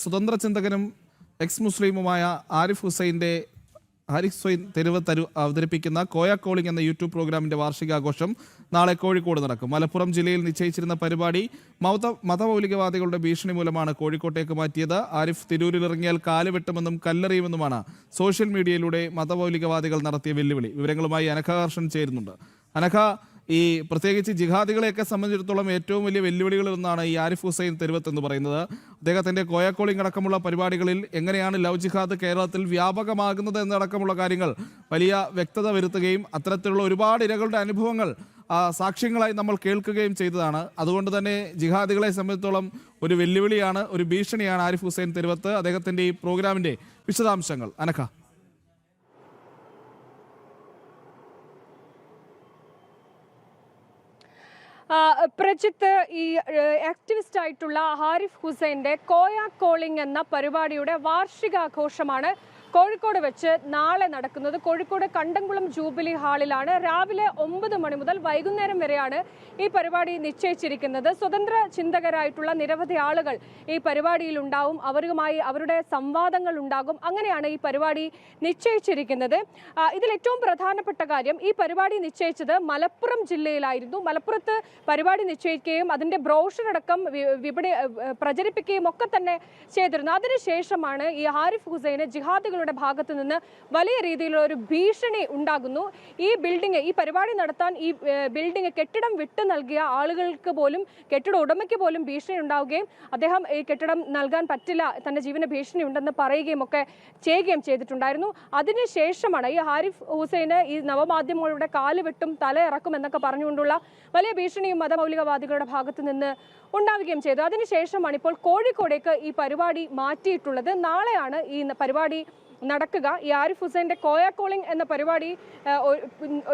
സ്വതന്ത്ര ചിന്തകനും എക്സ് മുസ്ലിമുമായ ആരിഫ് ഹുസൈൻ തെരുവ് അവതരിപ്പിക്കുന്ന കോയ കോളിംഗ് എന്ന യൂട്യൂബ് പ്രോഗ്രാമിന്റെ വാർഷികാഘോഷം നാളെ കോഴിക്കോട് നടക്കും. മലപ്പുറം ജില്ലയിൽ നിശ്ചയിച്ചിരുന്ന പരിപാടി മതമൗലികവാദികളുടെ ഭീഷണി മൂലമാണ് കോഴിക്കോട്ടേക്ക് മാറ്റിയത്. ആരിഫ് തിരൂരിലിറങ്ങിയാൽ കാലുവെട്ടുമെന്നും കല്ലെറിയുമെന്നുമാണ് സോഷ്യൽ മീഡിയയിലൂടെ മതമൗലികവാദികൾ നടത്തിയ വെല്ലുവിളി. വിവരങ്ങളുമായി അനഘ ഹർഷൻ ചേരുന്നുണ്ട്. അനഘ, ഈ പ്രത്യേകിച്ച് ജിഹാദികളെയൊക്കെ സംബന്ധിച്ചിടത്തോളം ഏറ്റവും വലിയ വെല്ലുവിളികളിൽ ഒന്നാണ് ഈ ആരിഫ് ഹുസൈൻ തെരുവത്ത് എന്ന് പറയുന്നത്. അദ്ദേഹത്തിന്റെ കോയ കോളിംഗ് അടക്കമുള്ള പരിപാടികളിൽ എങ്ങനെയാണ് ലവ് ജിഹാദ് കേരളത്തിൽ വ്യാപകമാകുന്നത് എന്നടക്കമുള്ള കാര്യങ്ങൾ വലിയ വ്യക്തത വരുത്തുകയും അത്തരത്തിലുള്ള ഒരുപാട് ഇരകളുടെ അനുഭവങ്ങൾ സാക്ഷ്യങ്ങളായി നമ്മൾ കേൾക്കുകയും ചെയ്തതാണ്. അതുകൊണ്ട് തന്നെ ജിഹാദികളെ സംബന്ധിച്ചിടത്തോളം ഒരു വെല്ലുവിളിയാണ്, ഒരു ഭീഷണിയാണ് ആരിഫ് ഹുസൈൻ തെരുവത്ത്. അദ്ദേഹത്തിന്റെ ഈ പ്രോഗ്രാമിന്റെ വിശദാംശങ്ങൾ അനഘ. പ്രജിത്ത്, ഈ ആക്ടിവിസ്റ്റ് ആയിട്ടുള്ള ആരിഫ് ഹുസൈൻ്റെ കോയ കോളിംഗ് എന്ന പരിപാടിയുടെ വാർഷികാഘോഷമാണ് കോഴിക്കോട് വെച്ച് നാളെ നടക്കുന്നത്. കോഴിക്കോട് കണ്ടംകുളം ജൂബിലി ഹാളിലാണ്. രാവിലെ 9 മണി മുതൽ വൈകുന്നേരം വരെയാണ് ഈ പരിപാടി നിശ്ചയിച്ചിരിക്കുന്നത്. സ്വതന്ത്ര ചിന്തകരായിട്ടുള്ള നിരവധി ആളുകൾ ഈ പരിപാടിയിൽ ഉണ്ടാവും. അവരുമായി അവരുടെ സംവാദങ്ങൾ ഉണ്ടാകും. അങ്ങനെയാണ് ഈ പരിപാടി നിശ്ചയിച്ചിരിക്കുന്നത്. ഇതിൽ ഏറ്റവും പ്രധാനപ്പെട്ട കാര്യം, ഈ പരിപാടി നിശ്ചയിച്ചത് മലപ്പുറം ജില്ലയിലായിരുന്നു. മലപ്പുറത്ത് പരിപാടി നിശ്ചയിക്കുകയും അതിൻ്റെ ബ്രോഷർ അടക്കം പ്രചരിപ്പിക്കുകയും ഒക്കെ തന്നെ ചെയ്തിരുന്നു. അതിനുശേഷമാണ് ഈ ആരിഫ് ഹുസൈന് ജിഹാദികളുടെ ഭാഗത്ത് നിന്ന് വലിയ രീതിയിലുള്ള ഒരു ഭീഷണി ഉണ്ടാകുന്നു. ഈ പരിപാടി നടത്താൻ ഈ ബിൽഡിംഗ് കെട്ടിടം വിട്ടു നൽകിയ ആളുകൾക്ക് പോലും, കെട്ടിട ഉടമയ്ക്ക് പോലും ഭീഷണി ഉണ്ടാവുകയും അദ്ദേഹം ഈ കെട്ടിടം നൽകാൻ പറ്റില്ല, തന്റെ ജീവന ഭീഷണി ഉണ്ടെന്ന് പറയുകയും ഒക്കെ ചെയ്യുകയും ചെയ്തിട്ടുണ്ടായിരുന്നു. അതിനുശേഷമാണ് ഈ ആരിഫ് ഹുസൈന് ഈ നവമാധ്യമങ്ങളുടെ കാല് വെട്ടും തല ഇറക്കും എന്നൊക്കെ പറഞ്ഞുകൊണ്ടുള്ള വലിയ ഭീഷണിയും മതമൗലികവാദികളുടെ ഭാഗത്ത് നിന്ന് ഉണ്ടാവുകയും ചെയ്തു. അതിനുശേഷമാണ് ഇപ്പോൾ കോഴിക്കോടേക്ക് ഈ പരിപാടി മാറ്റിയിട്ടുള്ളത്. നാളെയാണ് ഈ പരിപാടി നടക്കുക. ഈ ആരിഫ് ഹുസൈൻ്റെ കോയ കോളിംഗ് എന്ന പരിപാടി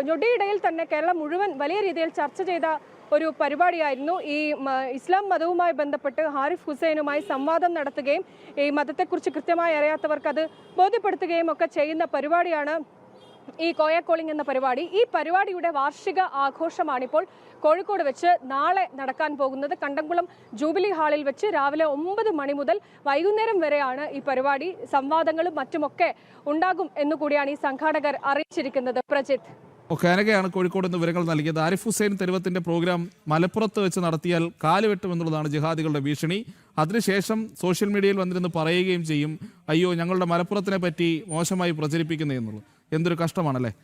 ഞൊടിയിടയിൽ തന്നെ കേരളം മുഴുവൻ വലിയ രീതിയിൽ ചർച്ച ചെയ്ത ഒരു പരിപാടിയായിരുന്നു. ഈ ഇസ്ലാം മതവുമായി ബന്ധപ്പെട്ട് ആരിഫ് ഹുസൈനുമായി സംവാദം നടത്തുകയും ഈ മതത്തെക്കുറിച്ച് കൃത്യമായി അറിയാത്തവർക്ക് അത് ബോധ്യപ്പെടുത്തുകയും ഒക്കെ ചെയ്യുന്ന പരിപാടിയാണ് ഈ കോയ കോളിംഗ് എന്ന പരിപാടി. ഈ പരിപാടിയുടെ വാർഷിക ആഘോഷമാണിപ്പോൾ കോഴിക്കോട് വെച്ച് നാളെ നടക്കാൻ പോകുന്നത്. കണ്ടംകുളം ജൂബിലി ഹാളിൽ വെച്ച് രാവിലെ 9 മണി മുതൽ വൈകുന്നേരം വരെയാണ് ഈ പരിപാടി. സംവാദങ്ങളും മറ്റുമൊക്കെ ഉണ്ടാകും എന്നുകൂടിയാണ് ഈ സംഘാടകർ അറിയിച്ചിരിക്കുന്നത്. പ്രജിത്ത്, അനഘയാണ് കോഴിക്കോട് നിന്ന് വിവരങ്ങൾ നൽകിയത്. ആരിഫ് ഹുസൈൻ തെരുവത്തിന്റെ പ്രോഗ്രാം മലപ്പുറത്ത് വെച്ച് നടത്തിയാൽ കാലുവെട്ടുമെന്നുള്ളതാണ് ജിഹാദികളുടെ ഭീഷണി. അതിനുശേഷം സോഷ്യൽ മീഡിയയിൽ വന്നിരുന്ന് പറയുകയും ചെയ്യും, അയ്യോ ഞങ്ങളുടെ മലപ്പുറത്തിനെ പറ്റി മോശമായി പ്രചരിപ്പിക്കുന്നതെന്നുള്ളത്. എന്തൊരു കഷ്ടമാണല്ലേ.